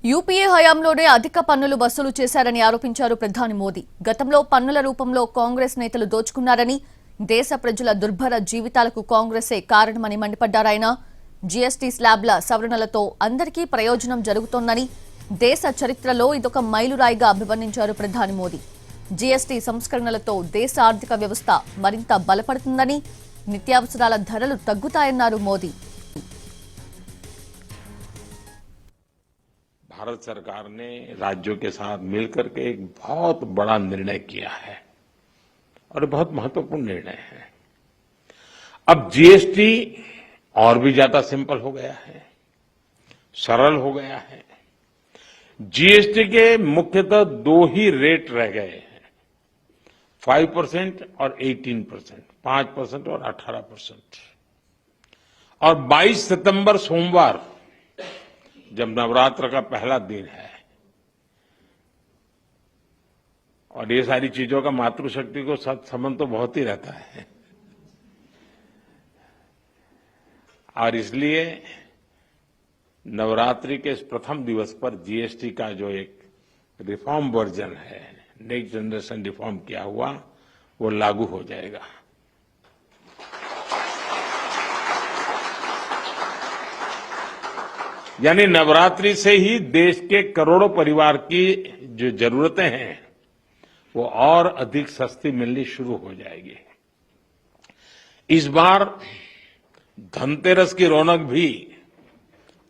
UPA హయాంలోనే అధిక పన్నులు వసూలు చేశారని ఆరోపించారు ప్రధాని మోదీ. గతంలో పన్నుల రూపంలో కాంగ్రెస్ నేతలు దోచుకున్నారని, దేశ ప్రజల దుర్భర జీవితాలకు కాంగ్రెసే కారణమని మండిపడ్డారాయన. జీఎస్టీ స్లాబ్ల సవరణలతో అందరికీ ప్రయోజనం జరుగుతోందని, దేశ చరిత్రలో ఇదొక మైలురాయిగా అభివర్ణించారు ప్రధాని మోదీ. జీఎస్టీ సంస్కరణలతో దేశ ఆర్థిక వ్యవస్థ మరింత బలపడుతుందని, నిత్యావసరాల ధరలు తగ్గుతాయన్నారు మోదీ. भारत सरकार ने राज्यों के साथ मिलकर के एक बहुत बड़ा निर्णय किया है और बहुत महत्वपूर्ण निर्णय है। अब जीएसटी और भी ज्यादा सिंपल हो गया है, सरल हो गया है। जीएसटी के मुख्यतः दो ही रेट रह गए हैं, 5% और 18%, 5% और 18%। और 22 सितंबर सोमवार जब नवरात्र का पहला दिन है और ये सारी चीजों का मातृशक्ति को संबंध तो बहुत ही रहता है और इसलिए नवरात्रि के इस प्रथम दिवस पर जीएसटी का जो एक रिफॉर्म वर्जन है, नेक्स्ट जनरेशन रिफॉर्म किया हुआ, वो लागू हो जाएगा। यानी नवरात्रि से ही देश के करोड़ों परिवार की जो जरूरतें हैं वो और अधिक सस्ती मिलनी शुरू हो जाएगी। इस बार धनतेरस की रौनक भी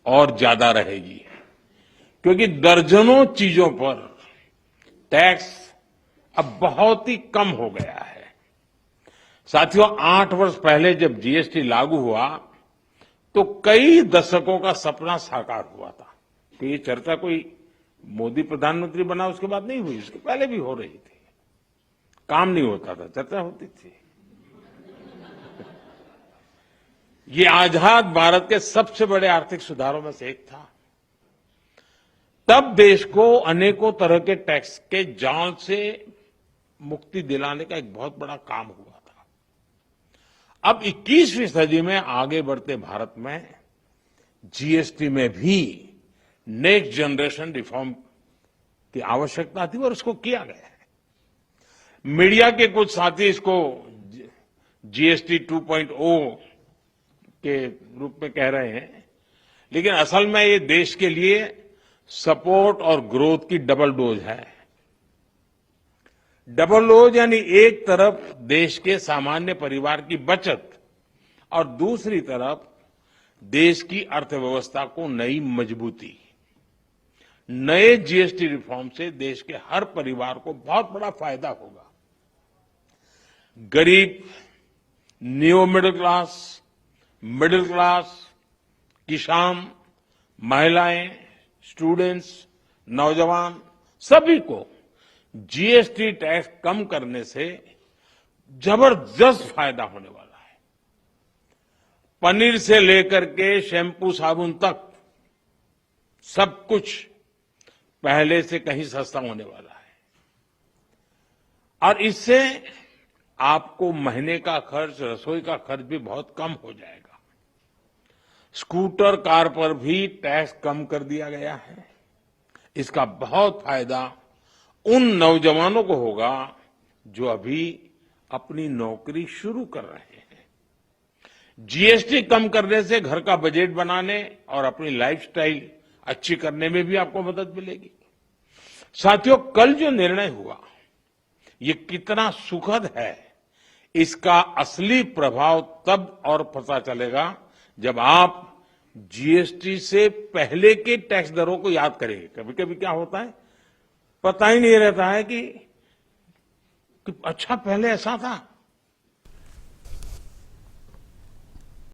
और ज्यादा रहेगी क्योंकि दर्जनों चीजों पर टैक्स अब बहुत ही कम हो गया है। साथियों, 8 वर्ष पहले जब जीएसटी लागू हुआ तो कई दशकों का सपना साकार हुआ था। तो ये चर्चा कोई मोदी प्रधानमंत्री बना उसके बाद नहीं हुई, उसके पहले भी हो रही थी। काम नहीं होता था, चर्चा होती थी। ये आजाद भारत के सबसे बड़े आर्थिक सुधारों में से एक था। तब देश को अनेकों तरह के टैक्स के जाल से मुक्ति दिलाने का एक बहुत बड़ा काम हुआ। अब 21वीं सदी में आगे बढ़ते भारत में जीएसटी में भी नेक्स्ट जनरेशन रिफॉर्म की आवश्यकता थी और उसको किया गया है। मीडिया के कुछ साथी इसको जीएसटी 2.0 के रूप में कह रहे हैं, लेकिन असल में ये देश के लिए सपोर्ट और ग्रोथ की डबल डोज है। डबल डोज यानी एक तरफ देश के सामान्य परिवार की बचत और दूसरी तरफ देश की अर्थव्यवस्था को नई मजबूती। नए जीएसटी रिफॉर्म से देश के हर परिवार को बहुत बड़ा फायदा होगा। गरीब, न्यू मिडिल क्लास, किसान, महिलाएं, स्टूडेंट्स, नौजवान सभी को जीएसटी टैक्स कम करने से जबरदस्त फायदा होने वाला है। पनीर से लेकर के शैम्पू साबुन तक सब कुछ पहले से कहीं सस्ता होने वाला है और इससे आपको महीने का खर्च, रसोई का खर्च भी बहुत कम हो जाएगा। स्कूटर, कार पर भी टैक्स कम कर दिया गया है। इसका बहुत फायदा उन नौजवानों को होगा जो अभी अपनी नौकरी शुरू कर रहे हैं। जीएसटी कम करने से घर का बजट बनाने और अपनी लाइफस्टाइल अच्छी करने में भी आपको मदद मिलेगी। साथियों, कल जो निर्णय हुआ ये कितना सुखद है, इसका असली प्रभाव तब और पता चलेगा जब आप जीएसटी से पहले के टैक्स दरों को याद करेंगे। कभी कभी क्या होता है, पता ही नहीं रहता है कि अच्छा पहले ऐसा था।